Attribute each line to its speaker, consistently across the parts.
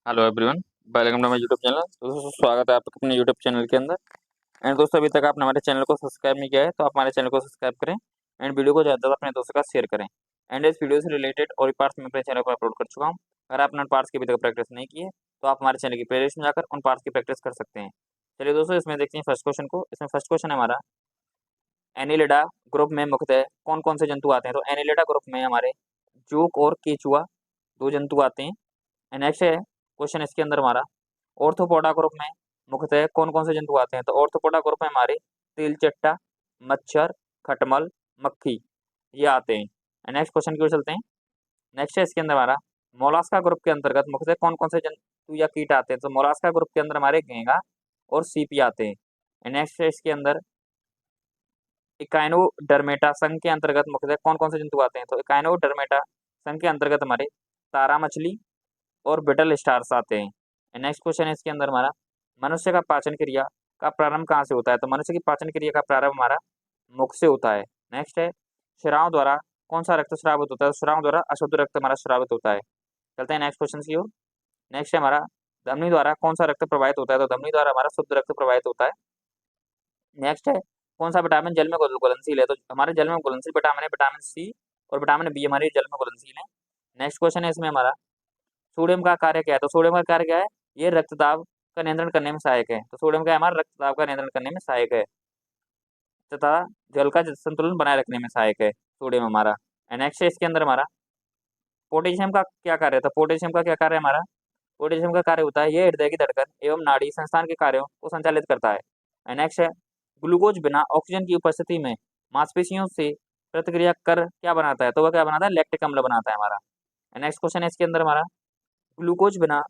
Speaker 1: Hello everyone, welcome to my YouTube channel. तो दोस्तों स्वागत है आपका अपने यूट्यूब चैनल के अंदर। एंड दोस्तों अभी तक आपने हमारे चैनल को सब्सक्राइब नहीं किया है तो आप हमारे चैनल को सब्सक्राइब करें एंड वीडियो को ज़्यादा से ज़्यादा अपने दोस्तों का शेयर करें। एंड इस वीडियो से रिलेटेड और पार्ट्स मैं अपने चैनल पर अपलोड कर चुका हूँ। अगर आपने उन पार्ट्स की अभी तक प्रैक्टिस नहीं की है तो आप हमारे चैनल की प्लेलिस्ट में जाकर उन पार्ट्स की प्रैक्टिस कर सकते हैं। चलिए दोस्तों इसमें देखते हैं फर्स्ट क्वेश्चन को। इसमें फर्स्ट क्वेश्चन है हमारा, एनिलिडा ग्रुप में मुख्यतः कौन कौन से जंतु आते हैं। तो एनिलिडा ग्रुप में हमारे जूक और केचुआ दो जंतु आते हैं। नेक्स्ट है क्वेश्चन इसके अंदर हमारा, ऑर्थोपोडा ग्रुप में मुख्यतः कौन कौन से जंतु आते हैं। तो ऑर्थोपोडा ग्रुप में हमारे तिलचट्टा, मच्छर, खटमल, मक्खी ये आते हैं। नेक्स्ट क्वेश्चन की ओर चलते हैं। नेक्स्ट है इसके अंदर हमारा, मोलास्का ग्रुप के अंतर्गत मुख्यतः कौन कौन से जंतु या कीट आते हैं। तो मोलास्का ग्रुप के अंदर हमारे घेंगा और सीपी आते हैं। नेक्स्ट है इसके अंदर, इकाइनोडर्मेटा संघ के अंतर्गत मुख्यतः कौन कौन से जंतु आते हैं। तो इकाइनोडर्मेटा संघ के अंतर्गत हमारे तारा मछली और बिटल स्टार्स आते हैं। नेक्स्ट क्वेश्चन है इसके अंदर हमारा, मनुष्य का पाचन क्रिया का प्रारंभ कहाँ से होता है। तो मनुष्य की पाचन क्रिया का प्रारंभ हमारा मुख से होता है। नेक्स्ट है, श्राव द्वारा कौन सा रक्त स्रावित होता है। श्राव द्वारा अशुद्ध रक्त हमारा स्रावित होता है। चलते हैं नेक्स्ट क्वेश्चन की ओर। नेक्स्ट है हमारा, धमनी द्वारा कौन सा रक्त प्रवाहित होता है। तो धमनी द्वारा हमारा शुद्ध रक्त प्रवाहित होता है। नेक्स्ट है, कौन सा विटामिन जल में घुलनशील है। तो हमारे जल में घुलनशील विटामिन है विटामिन सी और विटामिन बी हमारे जल में घुलनशील है। नेक्स्ट क्वेश्चन है इसमें हमारा, सोडियम का कार्य क्या है। तो सोडियम का कार्य क्या है, ये रक्तदाब का नियंत्रण करने में सहायक है। तो सोडियम का हमारा रक्तदाब का नियंत्रण करने में सहायक है तथा जल का संतुलन बनाए रखने में सहायक है सोडियम हमारा। नेक्स्ट है इसके अंदर हमारा, पोटेशियम का क्या कार्य है। तो पोटेशियम का क्या कार्य है हमारा, पोटेशियम का कार्य होता है ये हृदय की धड़कन एवं नाड़ी संस्थान के कार्यों को संचालित करता है। नेक्स्ट है, ग्लूकोज बिना ऑक्सीजन की उपस्थिति में मांसपेशियों से प्रतिक्रिया कर क्या बनाता है। तो वह क्या बनाता है, लैक्टिक अम्ल बनाता है हमारा। नेक्स्ट क्वेश्चन है इसके अंदर हमारा, ग्लूकोज बिना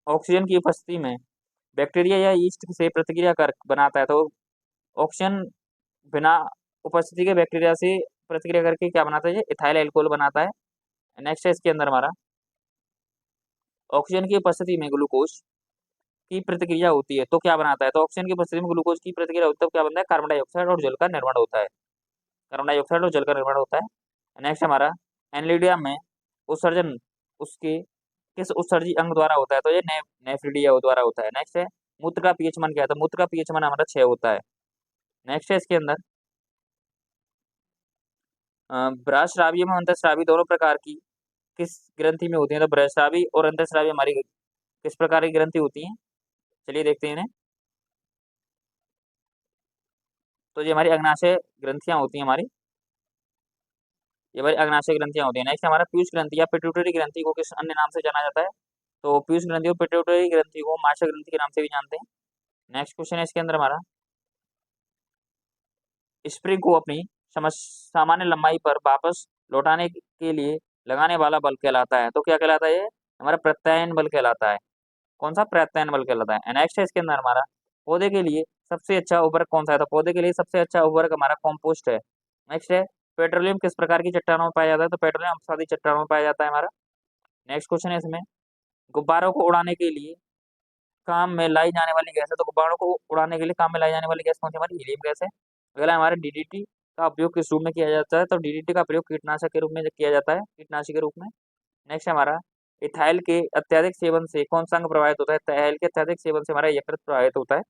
Speaker 1: ऑक्सीजन की उपस्थिति में बैक्टीरिया या यीस्ट से प्रतिक्रिया कर बनाता है। तो ऑक्सीजन बिना उपस्थिति के बैक्टीरिया से प्रतिक्रिया करके क्या बनाता है, ये इथाइल अल्कोहल बनाता है। नेक्स्ट है इसके अंदर हमारा, ऑक्सीजन की उपस्थिति में ग्लूकोज की प्रतिक्रिया होती है तो क्या बनाता है। तो ऑक्सीजन की उपस्थिति में ग्लूकोज की प्रतिक्रिया होती है तो क्या बनता है, कार्बन डाइऑक्साइड और जल का निर्माण होता है। कार्बन डाइऑक्साइड और जल का निर्माण होता है। नेक्स्ट हमारा, एनलिडिया में उत्सर्जन उसके किस उत्सर्जी अंग द्वारा होता है। तो ये नेफ्रिडिया द्वारा होता है। नेक्स्ट है, मूत्र का पीएच मान क्या है। तो मूत्र का पीएच मान हमारा 6 होता है। नेक्स्ट है इसके अंदर, बृहस्रावी एवं अंतःस्रावी दोनों प्रकार की किस ग्रंथि में होती है। तो बृहस्रावी और अंतःस्रावी हमारी किस प्रकार की ग्रंथि होती है, चलिए देखते हैं इन्हें। तो ये हमारी अग्नाशय ग्रंथियां होती हैं हमारी, ये हमारी अग्नाशय ग्रंथियां होती हैं। नेक्स्ट हमारा, पीयूष ग्रंथि या पिट्यूटरी ग्रंथि को किस अन्य नाम से जाना जाता है। तो पीयूष ग्रंथि और पिट्यूटरी ग्रंथि को माशा ग्रंथि के नाम से भी जानते हैं। नेक्स्ट क्वेश्चन है इसके अंदर हमारा, स्प्रिंग को अपनी सामान्य लंबाई पर वापस लौटाने के लिए लगाने वाला बल कहलाता है। तो क्या कहलाता है, ये हमारा प्रत्यायन बल कहलाता है। कौन सा, प्रत्यायन बल कहलाता है। नेक्स्ट है इसके अंदर हमारा, पौधे के लिए सबसे अच्छा उर्वरक कौन सा है। तो पौधे के लिए सबसे अच्छा उर्वरक हमारा कॉम्पोस्ट है। नेक्स्ट है, पेट्रोलियम किस प्रकार की चट्टानों में पाया जाता है। तो पेट्रोलियम अपसादी चट्टानों में पाया जाता है हमारा। नेक्स्ट क्वेश्चन है इसमें, गुब्बारों को उड़ाने के लिए काम में लाई जाने वाली गैस है। तो गुब्बारों को उड़ाने के लिए काम में लाई जाने वाली गैस कौन सी, हमारी हीलियम गैस है। अगला हमारे, डीडीटी का उपयोग किस रूप में किया जाता है। तो डीडीटी का प्रयोग कीटनाशक के रूप में किया जाता है, कीटनाशी के रूप में। नेक्स्ट हमारा, इथाइल के अत्यधिक सेवन से कौन सा अंग प्रभावित होता है। इथाइल के अत्यधिक सेवन से हमारा यकृत प्रभावित होता है।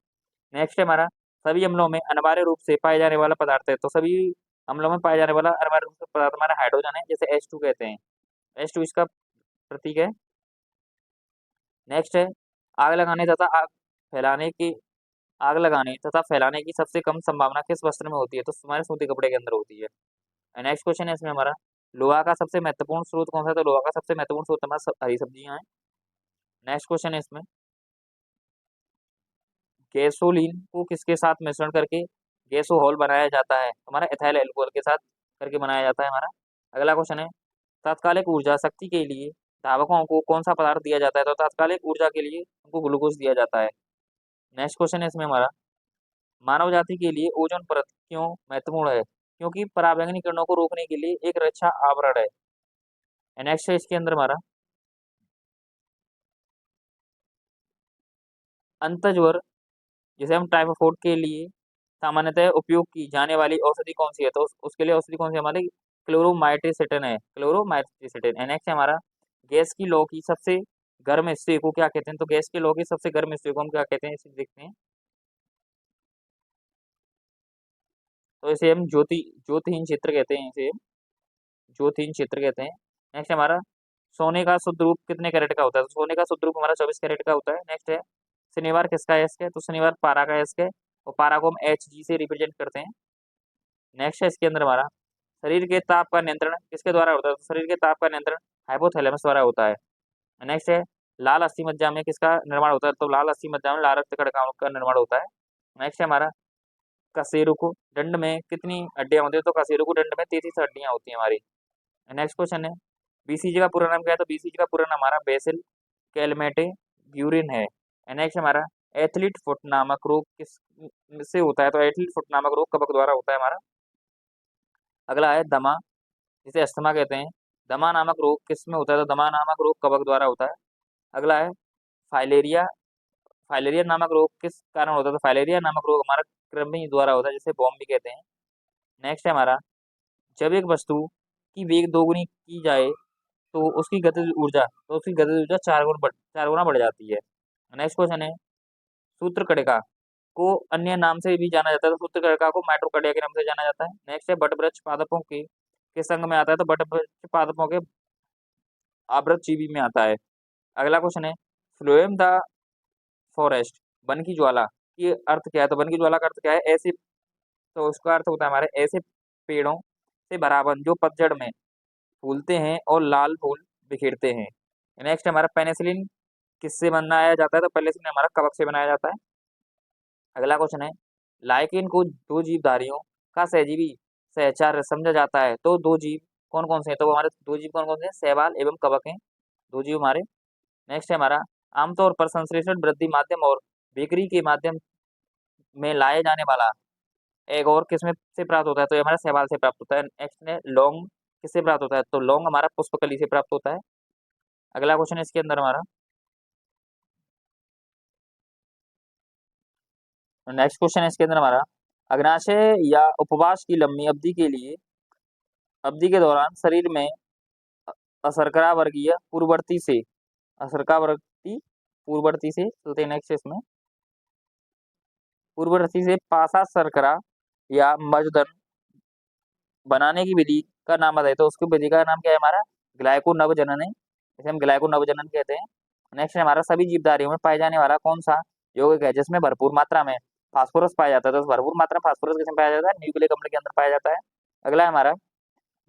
Speaker 1: नेक्स्ट है हमारा, सभी अम्लों में अनिवार्य रूप से पाए जाने वाला पदार्थ है। तो सभी अम्लों में पाए जाने वाला अनिवार्य रूप से पदार्थ हमारा हाइड्रोजन है, जैसे H2 कहते हैं। H2 इसका प्रतीक है। नेक्स्ट है, आग लगाने तथा आग फैलाने की आग लगाने तथा फैलाने की सबसे कम संभावना किस वस्त्र में होती है। तो हमारे सूती कपड़े के अंदर होती है। नेक्स्ट क्वेश्चन है इसमें हमारा, लोहा का सबसे महत्वपूर्ण स्रोत कौन सा है। तो लोहा का सबसे महत्वपूर्ण स्रोत हमारा हरी सब्जियां हैं। नेक्स्ट क्वेश्चन है इसमें, गैसोलीन को किसके साथ मिश्रण करके गैसोहॉल बनाया जाता है। हमारा एथाइल अल्कोहल के साथ करके बनाया जाता है हमारा। अगला क्वेश्चन है, तात्कालिक ऊर्जा शक्ति के लिए धावकों को कौन सा पदार्थ दिया जाता है। तो तात्कालिक ऊर्जा के लिए उनको ग्लूकोज दिया जाता है। नेक्स्ट क्वेश्चन है इसमें हमारा, मानव जाति के लिए ओजोन परत क्यों महत्वपूर्ण है। क्योंकि पराबैंगनी किरणों को रोकने के लिए एक रक्षा आवरण है। नेक्स्ट है इसके अंदर हमारा, अंतज्वर जिसे हम टाइफाइड के लिए सामान्यतः उपयोग की जाने वाली औषधि कौन सी है। तो उसके लिए औषधि कौन सी है हमारी, क्लोरोमाइट्रिसिटिन है, क्लोरोमाइट्रिसिटिन। नेक्स्ट है हमारा, गैस की लौ की सबसे गर्म हिस्से को क्या कहते हैं? तो गैस के लौ के सबसे गर्म हिस्से को हम क्या कहते हैं, इसे देखते हैं। तो इसे हम ज्योतिहीन क्षेत्र कहते हैं, इसे ज्योतिहीन क्षेत्र कहते हैं। नेक्स्ट हमारा सोने का शुद्ध रूप कितने कैरेट का होता है? तो सोने का शुद्ध रूप हमारा 24 कैरेट का होता है। नेक्स्ट है शनिवार किसका एस्क है? तो शनिवार पारा का एस्क है, और पारा को हम Hg से रिप्रेजेंट करते हैं। नेक्स्ट है इसके अंदर हमारा शरीर के ताप का नियंत्रण किसके द्वारा होता है? तो शरीर के ताप का नियंत्रण हाइपोथैलेमस द्वारा होता है। नेक्स्ट है लाल अस्थि मज्जा में किसका निर्माण होता है? तो लाल अस्थि मज्जा में लाल रक्त कणिकाओं का निर्माण होता है। नेक्स्ट है हमारा कशेरुक दंड में कितनी हड्डियां होती है? तो कशेरुक दंड में 33 हड्डियां होती हैं हमारी। नेक्स्ट क्वेश्चन है बीसीजी का पूरा नाम क्या है? तो बीसीजी का पूरा नाम हमारा बेसिल कैलमेटे ग्यूरिन है। नेक्स्ट हमारा एथलीट फुट नामक रोग किस से होता है? तो एथलीट फुट नामक रोग कबक द्वारा होता है हमारा। अगला है दमा, जिसे अस्थमा कहते हैं। दमा नामक रोग किस में होता है? तो दमा नामक रोग कबक द्वारा होता है। अगला है फाइलेरिया, फाइलेरिया नामक रोग किस कारण होता है? तो फाइलेरिया नामक रोग हमारा कृमि द्वारा होता है, जिसे बॉम भी कहते हैं। नेक्स्ट है हमारा जब एक वस्तु की वेग दोगुनी की जाए तो उसकी गतिज ऊर्जा 4 गुना बढ़ जाती है। नेक्स्ट क्वेश्चन है सूत्रकणिका को अन्य नाम से भी जाना जाता है, तो सूत्रकणिका को माइटोकॉन्ड्रिया के नाम से जाना जाता है। नेक्स्ट है बटवृक्ष पादपों के संग में आता है, तो बटवृक्ष पादपों के आवृतजीवी में आता है। अगला क्वेश्चन है फ्लोएम द फॉरेस्ट, वन की ज्वाला की अर्थ क्या है? तो वन की ज्वाला का अर्थ क्या है? ऐसे, तो उसका अर्थ होता है हमारे ऐसे पेड़ों से भरा वन जो पतझड़ में फूलते हैं और लाल फूल बिखेरते हैं। नेक्स्ट हमारा पेनिसिलिन किससे बनाया जाता है? तो पेनिसिलिन हमारा कवक से बनाया जाता है। अगला क्वेश्चन है लाइकेन को दो जीवधारियों का सहजीवी सहचार समझा जाता है, तो दो जीव कौन कौन से हैं? तो हमारे दो जीव कौन कौन से हैं? शैवाल एवं कवक हैं, दो जीव हमारे। नेक्स्ट है हमारा आमतौर पर संश्लेषण वृद्धि माध्यम और बेकरी के माध्यम में लाए जाने वाला एक और किसमें से प्राप्त होता है? तो ये हमारा शैवाल से प्राप्त होता है। नेक्स्ट है लौंग किससे प्राप्त होता है? तो लौंग हमारा पुष्पकली से प्राप्त होता है। अगला क्वेश्चन है इसके अंदर हमारा नेक्स्ट क्वेश्चन है इसके अंदर हमारा अग्नाशय या उपवास की लंबी अवधि के दौरान शरीर में अशर्करा वर्गीय पूर्ववर्ती से चलते हैं। नेक्स्ट इसमें पूर्ववर्ती से पासा शर्करा या मजदन बनाने की विधि का नाम बताइए, तो उसकी विधि का नाम क्या है? हमारा ग्लाइको नवजनन है, इसे हम ग्लाइको नवजनन कहते हैं। नेक्स्ट हमारा सभी जीवधारियों में पाए जाने वाला कौन सा यौगिक है जिसमें भरपूर मात्रा में फास्फोरस पाया जाता है? तो भरपूर मात्रा में फास्फोरस किसमें पाया जाता है? न्यूक्लिक अम्ल के अंदर पाया जाता है। अगला है हमारा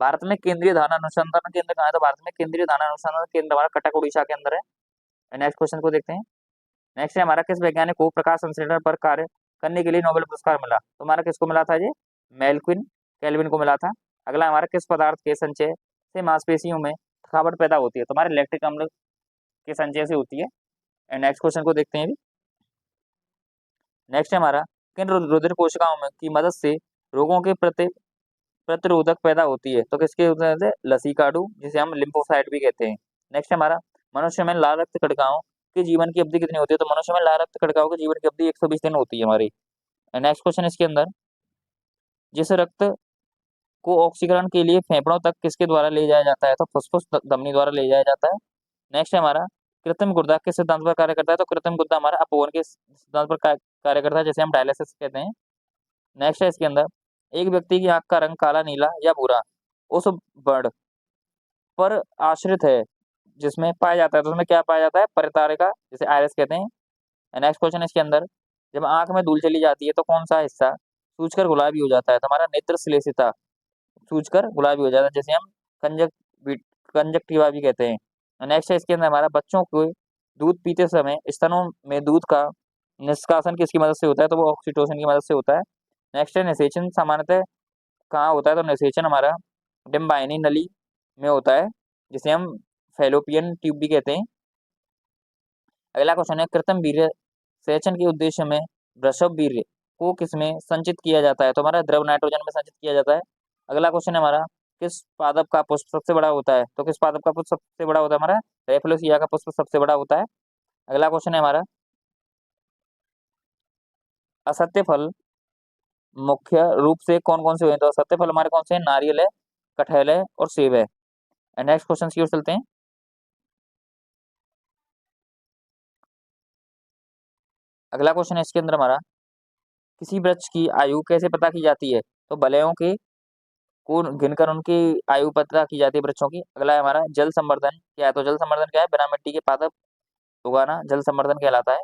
Speaker 1: भारत में केंद्रीय धान अनुसंधान केंद्र कहाँ है? तो भारत में केंद्रीय धान अनुसंधान केंद्र हमारा कटक उड़ीसा के अंदर है। नेक्स्ट क्वेश्चन को देखते हैं। नेक्स्ट है हमारा किस वैज्ञानिक को प्रकाश संश्लेषण पर कार्य करने के लिए नोबेल पुरस्कार मिला? तो हमारा किसको मिला था? ये मेल्विन कैल्विन को मिला था। अगला हमारा किस पदार्थ के संचय से मांसपेशियों में थकावट पैदा होती है? तो हमारे लैक्टिक अम्ल के संचय से होती है। एंड नेक्स्ट क्वेश्चन को देखते हैं। नेक्स्ट है हमारा किन रुधिर कोशिकाओं में की मदद से रोगों के प्रति प्रतिरोधक पैदा होती है? तो किसके वजह से? लसीकाडू, जिसे हम लिम्फोसाइट भी कहते हैं। नेक्स्ट हमारा मनुष्य में लाल रक्त कणिकाओं की जीवन की अवधि कितनी होती है? तो मनुष्य में लाल रक्त कणिकाओं की जीवन की अवधि 120 दिन होती है हमारी। नेक्स्ट क्वेश्चन इसके अंदर जिस रक्त को ऑक्सीकरण के लिए फेफड़ों तक किसके द्वारा ले जाया जाता है? तो फुफ्फुस धमनी द्वारा ले जाया जाता है। नेक्स्ट है हमारा कृत्रिम गुर्दा किस सिद्धांत पर कार्य करता है? तो कृत्रिम गुर्दा हमारा अपवन के सिद्धांत पर कार्य करता है, जैसे हम डायलिसिस कहते हैं। नेक्स्ट है इसके अंदर एक व्यक्ति की आंख का रंग काला, नीला या भूरा उस वर्ण पर आश्रित है जिसमें पाया जाता है, तो उसमें क्या पाया जाता है? परितारिका, जिसे आयरिस कहते हैं। नेक्स्ट क्वेश्चन इसके अंदर जब आंख में धूल चली जाती है तो कौन सा हिस्सा सूजकर गुलाबी हो जाता है? तो हमारा नेत्र श्लेषिता सूजकर गुलाबी हो जाता है, जैसे हम कंजक्टिवा भी कहते हैं। नेक्स्ट है इसके अंदर हमारा बच्चों को दूध पीते समय स्तनों में दूध का निष्कासन किसकी मदद से होता है? तो वो ऑक्सीटोसिन की मदद से होता है। नेक्स्ट है निषेचन सामान्यतः कहाँ होता है? तो निषेचन हमारा डिम्बाइनी नली में होता है, जिसे हम फैलोपियन ट्यूब भी कहते हैं। अगला क्वेश्चन है कृत्रिम वीर्य सेचन के उद्देश्य में वृषभ वीर्य को किसमें संचित किया जाता है? तो हमारा द्रव नाइट्रोजन में संचित किया जाता है। अगला क्वेश्चन है हमारा किस पादप का पुष्प सबसे बड़ा होता है? तो किस पादप का पुष्प सबसे बड़ा होता है? हमारा रेफलोसिया का पुष्प सबसे बड़ा होता है। अगला क्वेश्चन है हमारा असत्य फल मुख्य रूप से कौन कौन से हुए हैं? तो असत्य फल हमारे कौन से हैं? नारियल है, कटहल है और सेब है। नेक्स्ट क्वेश्चन की ओर चलते हैं। अगला क्वेश्चन है इसके अंदर हमारा, किसी वृक्ष की आयु कैसे पता की जाती है? तो वलयों के को गिनकर उनकी आयु पता की जाती है वृक्षों की। अगला है हमारा, जल संवर्धन क्या है? तो जल संवर्धन क्या है? बिना मिट्टी के पादप उगाना जल संवर्धन कहलाता है।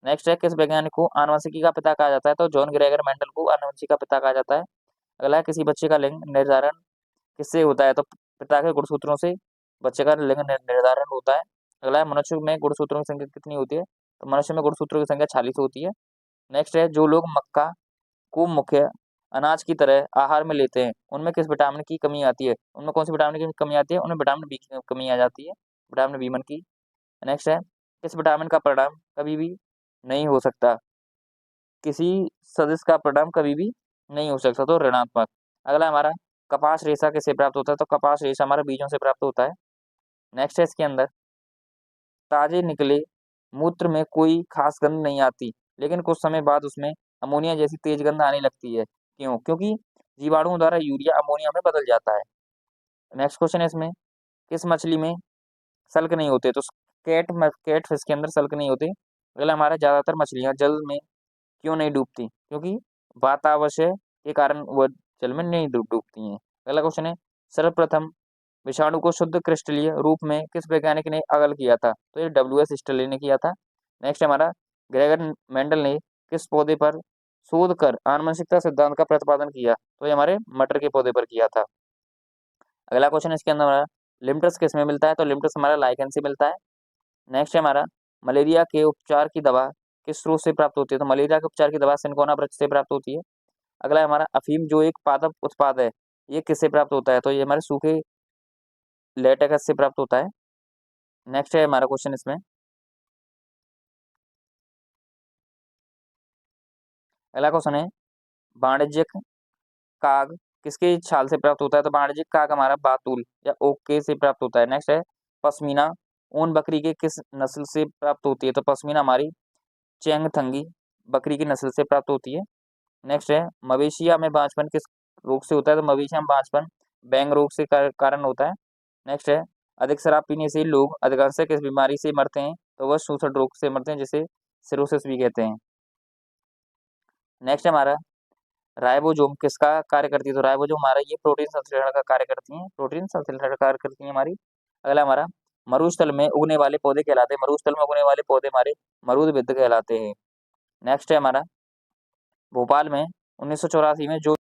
Speaker 1: नेक्स्ट है, किस वैज्ञानिक को आनुवंशिकी का पिता कहा जाता है? तो जॉन ग्रेगर मेंडल को आनुवंशिकी का पिता कहा जाता है। अगला है, किसी बच्चे का लिंग निर्धारण किससे होता है? तो पिता के गुणसूत्रों से बच्चे का लिंग निर्धारण होता है। अगला है, मनुष्य में गुणसूत्रों की संख्या कितनी होती है? तो मनुष्य में गुणसूत्रों की संख्या 46 होती है। नेक्स्ट है, जो लोग मक्का को मुख्य अनाज की तरह आहार में लेते हैं उनमें किस विटामिन की कमी आती है? उनमें कौन सी विटामिन की कमी आती है? उनमें विटामिन बी की कमी आ जाती है, विटामिन बी1 की। नेक्स्ट है, किस विटामिन का परिणाम कभी भी नहीं हो सकता? किसी सदिश का परिणाम कभी भी नहीं हो सकता, तो ऋणात्मक। अगला हमारा, कपास रेशा किससे प्राप्त होता है? तो कपास रेशा हमारे बीजों से प्राप्त होता है। नेक्स्ट है इसके अंदर, ताजे निकले मूत्र में कोई खास गंध नहीं आती, लेकिन कुछ समय बाद उसमें अमोनिया जैसी तेज गंध आने लगती है। क्यों? क्योंकि जीवाणुओं द्वारा यूरिया अमोनिया में बदल जाता है। नेक्स्ट क्वेश्चन है इसमें, किस मछली में सल्क नहीं होते? तो कैट फिश के अंदर सल्क नहीं होते। अगला हमारा, ज्यादातर मछलियां जल में क्यों नहीं डूबती? क्योंकि वातावरण के कारण वह जल में नहीं डूबती हैं। अगला क्वेश्चन है, सर्वप्रथम विषाणु को शुद्ध क्रिस्टलीय रूप में किस वैज्ञानिक ने अलग किया था? तो ये WS स्टर्लिन ने किया था। नेक्स्ट हमारा, ग्रेगर मेंडल ने किस पौधे पर शोध कर आनुवंशिकता सिद्धांत का प्रतिपादन किया? तो ये हमारे मटर के पौधे पर किया था। अगला क्वेश्चन इसके अंदर हमारा, लिम्टस किस में मिलता है? तो लिम्टस हमारा लाइकेन से मिलता है। नेक्स्ट है हमारा, मलेरिया के उपचार की दवा किस स्रोत से प्राप्त होती है? तो मलेरिया के उपचार की दवा सिनकोना वृक्ष से प्राप्त होती है। अगला है हमारा, अफीम जो एक पादप उत्पाद है, ये किससे प्राप्त होता है? तो ये हमारे सूखे लेटेक्स से प्राप्त होता है। नेक्स्ट है हमारा क्वेश्चन इसमें, अगला क्वेश्चन है, वाणिज्यिक काग किसके छाल से प्राप्त होता है? तो वाणिज्यिक काग हमारा बातुल या ओक के से प्राप्त होता है। नेक्स्ट है, पश्मीना ऊन बकरी के किस नस्ल से प्राप्त होती है? तो पश्मीना हमारी चेंगथंगी बकरी की नस्ल से प्राप्त होती है। नेक्स्ट है, मवेशिया में बांझपन किस रोग से होता है? तो मवेशिया में बांझपन बैंग रोग से कारण होता है। नेक्स्ट है, अधिक शराब पीने से लोग अधिकांश किस बीमारी से मरते हैं? तो वह शोषण रोग से मरते हैं, जिसे सिरोसिस भी कहते हैं। नेक्स्ट है हमारा, राइबोसोम किसका कार्य करती है? तो राइबोसोम हमारा ये प्रोटीन संश्लेषण का कार्य करती है, प्रोटीन संश्लेषण का कार्य करती है हमारी। अगला हमारा, मरुस्थल में उगने वाले पौधे कहलाते हैं, मरुस्थल में उगने वाले पौधे हमारे मरुदबिद्ध कहलाते हैं। नेक्स्ट है हमारा, भोपाल में 1984 में जो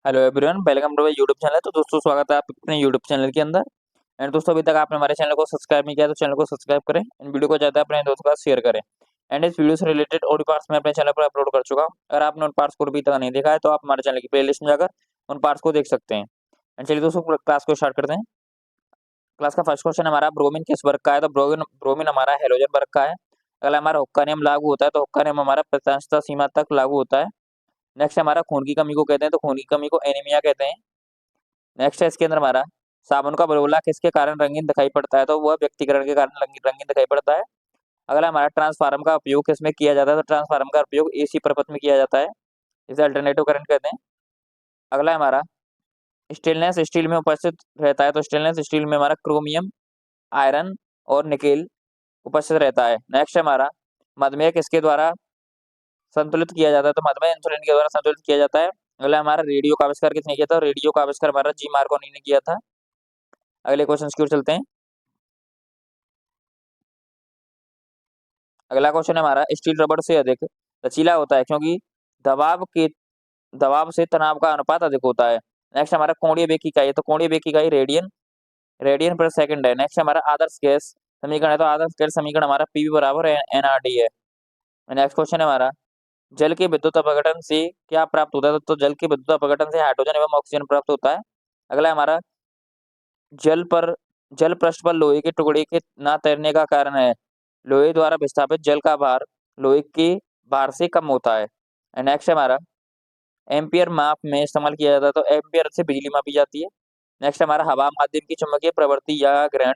Speaker 1: hello everyone, welcome to my YouTube channel. तो दोस्तों स्वागत है आप अपने यूट्यूब चैनल के अंदर। एंड दोस्तों, अभी तक आपने हमारे चैनल को सब्सक्राइब नहीं किया तो चैनल को सब्सक्राइब करें, इन वीडियो को ज़्यादा अपने दोस्तों के साथ शेयर करें। एंड इस वीडियो से रिलेटेड ऑडियो पार्ट्स मैं अपने चैनल पर अपलोड कर चुका हूँ। अगर आपने उन पार्ट्स को अभी तक नहीं देखा है तो आप हमारे चैनल की प्लेलिस्ट में जाकर उन पार्ट्स को देख सकते हैं। एंड चलिए दोस्तों, क्लास को स्टार्ट करते हैं। क्लास का फर्स्ट क्वेश्चन हमारा, ब्रोमीन किस वर्ग का है? तो ब्रोमीन ब्रोमीन हमारा हेलोजन वर्ग का है। अगला हमारा, हुक्का नियम लागू होता है? तो हुक्का नियम हमारा प्रत्यास्थता सीमा तक लागू होता है। नेक्स्ट हमारा, खून की कमी को कहते हैं? तो खून की कमी को एनीमिया कहते हैं। नेक्स्ट है इसके अंदर हमारा, साबुन का बुलबुला किसके कारण रंगीन दिखाई पड़ता है? तो वह व्यक्तिकरण के कारण रंगीन दिखाई पड़ता है। अगला हमारा ट्रांसफार्मर का उपयोग किसमें किया जाता है, तो ट्रांसफार्मर का उपयोग एसी पर्पज में किया जाता है, इसे अल्टरनेटिव करंट कहते हैं। अगला हमारा स्टेनलेस स्टील में उपस्थित रहता है, तो स्टेनलेस स्टील में हमारा क्रोमियम, आयरन और निकेल उपस्थित रहता है। नेक्स्ट हमारा मधुमेह किसके द्वारा संतुलित किया जाता है, तो मधुमेह इंसुलिन के द्वारा संतुलित किया जाता है। अगला हमारा रेडियो का आविष्कार किसने किया था, रेडियो का आविष्कार हमारा जी मार्कोनी ने किया था। अगले क्वेश्चन की ओर चलते हैं। अगला क्वेश्चन है हमारा स्टील रबड़ से अधिक लचीला होता है क्योंकि दबाव के दबाव से तनाव का अनुपात अधिक होता है। नेक्स्ट हमारा कोणीय वेग की इकाई है, तो कोणीय वेग की इकाई रेडियन रेडियन पर सेकंड है। नेक्स्ट हमारा आदर्श गैस समीकरण है, तो आदर्श गैस समीकरण हमारा पीवी बराबर एनआरडी है। नेक्स्ट क्वेश्चन है हमारा जल के विद्युत अपघटन से क्या प्राप्त होता है, तो जल के विद्युत अपघटन से हाइड्रोजन एवं ऑक्सीजन प्राप्त होता है। अगला हमारा जल पर जल पृष्ठ पर लोहे के टुकड़े के ना तैरने का कारण है, लोहे द्वारा विस्थापित जल का भार लोहे के भार से कम होता है। नेक्स्ट हमारा एम्पियर माप में इस्तेमाल किया जाता है, तो एम्पियर से बिजली मापी जाती है। नेक्स्ट हमारा हवा माध्यम की चुंबकीय प्रवृत्ति या ग्रहण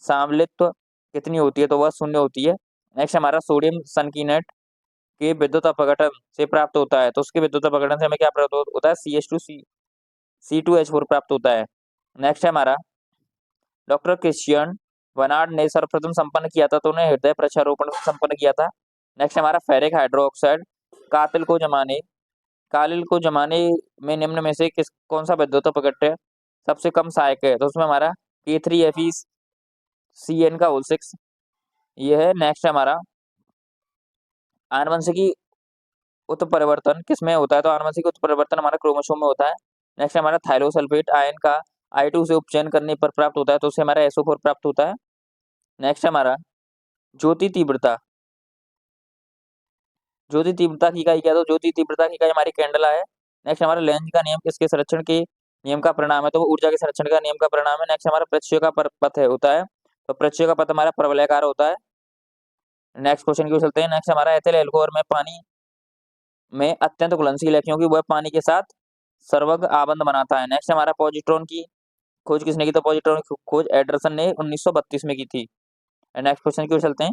Speaker 1: सामलित्व कितनी होती है, तो वह 0 होती है। नेक्स्ट हमारा सोडियम सनकीनेट के विद्युत अपघटन से प्राप्त होता है, तो उसके विद्युत अपघटन से हमें क्या प्राप्त होता है, C2H4 प्राप्त होता है। नेक्स्ट है हमारा डॉक्टर क्रिश्चियन बर्नार्ड ने सर्वप्रथम संपन्न किया था, तो उन्हें हृदय प्रत्यारोपण संपन्न किया था। नेक्स्ट हमारा फेरिक हाइड्रोक्साइड कातिल को जमाने में निम्न में से कौन सा विद्युत अपघट्य सबसे कम सहायक है, तो उसमें हमारा K3FeCN का होल 6 ये है। नेक्स्ट हमारा आनुवंशिकी उत्परिवर्तन किसमें होता है, तो आनुवंशिक उत्परिवर्तन हमारा क्रोमोसोम में होता है। नेक्स्ट हमारा थाइरोसल्फेट आयन का I2 से उपचयन करने पर प्राप्त होता है, तो उससे हमारा SO4 प्राप्त होता है। नेक्स्ट हमारा ज्योति तीव्रता की इकाई क्या है, तो ज्योति तीव्रता की इकाई हमारी कैंडला है। नेक्स्ट हमारा लेंज का नियम किसके संरक्षण के नियम का परिणाम है, तो वो ऊर्जा के संरक्षण का नियम का परिणाम है। नेक्स्ट हमारा प्रच्छय का पथ है होता है, तो प्रच्छय का पथ हमारा परवलयाकार होता है। नेक्स्ट क्वेश्चन की ओर चलते हैं। नेक्स्ट हमारा एथिल एल्कोहल में पानी में अत्यंत घुलनशील है क्योंकि वह पानी के साथ सर्वग आबंध बनाता है। नेक्स्ट हमारा पॉजिट्रॉन की खोज किसने की, तो पॉजिट्रॉन की खोज एंडरसन ने 1932 में की थी। नेक्स्ट क्वेश्चन की ओर चलते हैं।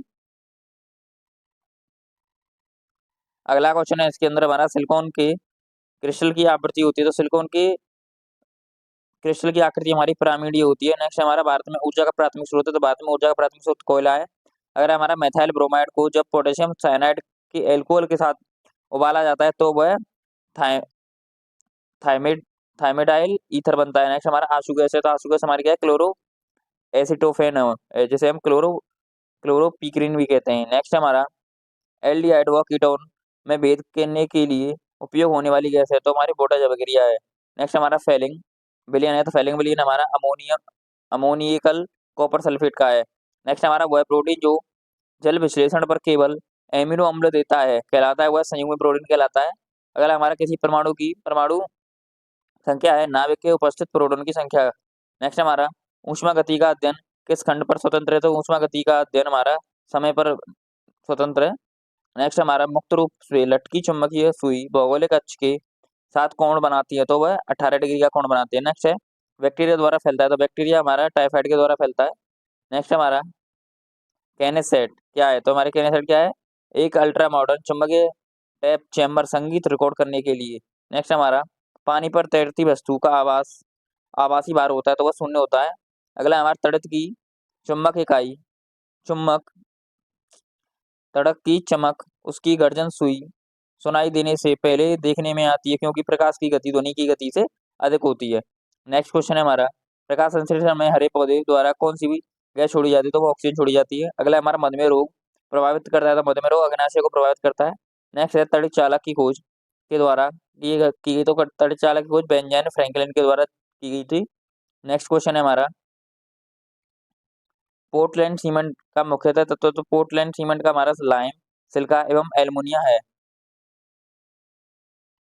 Speaker 1: अगला क्वेश्चन है इसके अंदर हमारा सिलिकॉन के क्रिस्टल की आवृत्ति होती है, तो सिलिकॉन के क्रिस्टल की आकृति हमारी पिरामिडीय होती है। नेक्स्ट हमारा भारत में ऊर्जा का प्राथमिक स्रोत है, तो भारत में ऊर्जा का प्राथमिक स्रोत कोयला है। अगर हमारा मेथाइल ब्रोमाइड को जब पोटेशियम साइनाइड के एल्कोहल के साथ उबाला जाता है, तो वह थाइमिड थाइमिडाइल ईथर बनता है। नेक्स्ट हमारा आंसू गैस है, तो आंसू गैस हमारी क्या है, क्लोरो एसिटोफेन है, जिसे हम क्लोरोपिक्रीन भी कहते हैं। नेक्स्ट हमारा एल्डिहाइड व कीटोन में भेद करने के लिए उपयोग होने वाली गैस है, तो हमारी बोटाज अभिक्रिया है। नेक्स्ट हमारा फेलिंग विलयन है, तो फेलिंग विलयन हमारा अमोनियकल कॉपर सल्फेट का है। नेक्स्ट हमारा वह प्रोटीन जो जल विश्लेषण पर केवल एमिनो अम्ल देता है कहलाता है, वह संयुग्म प्रोटीन कहलाता है। अगर हमारा किसी परमाणु संख्या है नाभिक के उपस्थित प्रोटॉन की संख्या। नेक्स्ट हमारा ऊष्मा गति का अध्ययन किस खंड पर स्वतंत्र है, तो ऊष्मा गति का अध्ययन हमारा समय पर स्वतंत्र है। नेक्स्ट हमारा मुक्त रूप से लटकी चुंबकीय सुई भौगोलिक अक्ष के साथ कोण बनाती है, तो वह 18 डिग्री का कोण बनाती है। नेक्स्ट है बैक्टीरिया द्वारा फैलता है, तो बैक्टीरिया हमारा टाइफाइड के द्वारा फैलता है। नेक्स्ट हमारा कैनेसेट क्या है, तो हमारे कैनेसेट क्या है, एक अल्ट्रा मॉडर्न चुंबकीय टैप चैम्बर संगीत रिकॉर्ड करने के लिए। नेक्स्ट हमारा पानी पर तैरती वस्तु का आभासी भार होता है, तो वह 0 होता है। अगला हमारा चुंबक इकाई चुम्बक तड़क की चमक उसकी गर्जन सुनाई देने से पहले देखने में आती है क्योंकि प्रकाश की गति ध्वनि की गति से अधिक होती है। नेक्स्ट क्वेश्चन है हमारा प्रकाश संश्लेषण में हरे पौधे द्वारा कौन सी भी गैस छोड़ी जाती है, तो वो ऑक्सीजन छोड़ी जाती है। अगला हमारा मधुमेह रोग प्रभावित करता है, तो मधुमेह रोग अग्नाशय को प्रभावित करता है। नेक्स्ट है तड़ित चालक की खोज के द्वारा की गई, तो तड़ित चालक की खोज बेंजामिन फ्रैंकलिन के द्वारा की गई थी। नेक्स्ट क्वेश्चन है हमारा पोर्टलैंड सीमेंट का मुख्यतः तत्व, तो पोर्टलैंड सीमेंट का हमारा लाइम सिलिका एवं एल्युमिनियम है।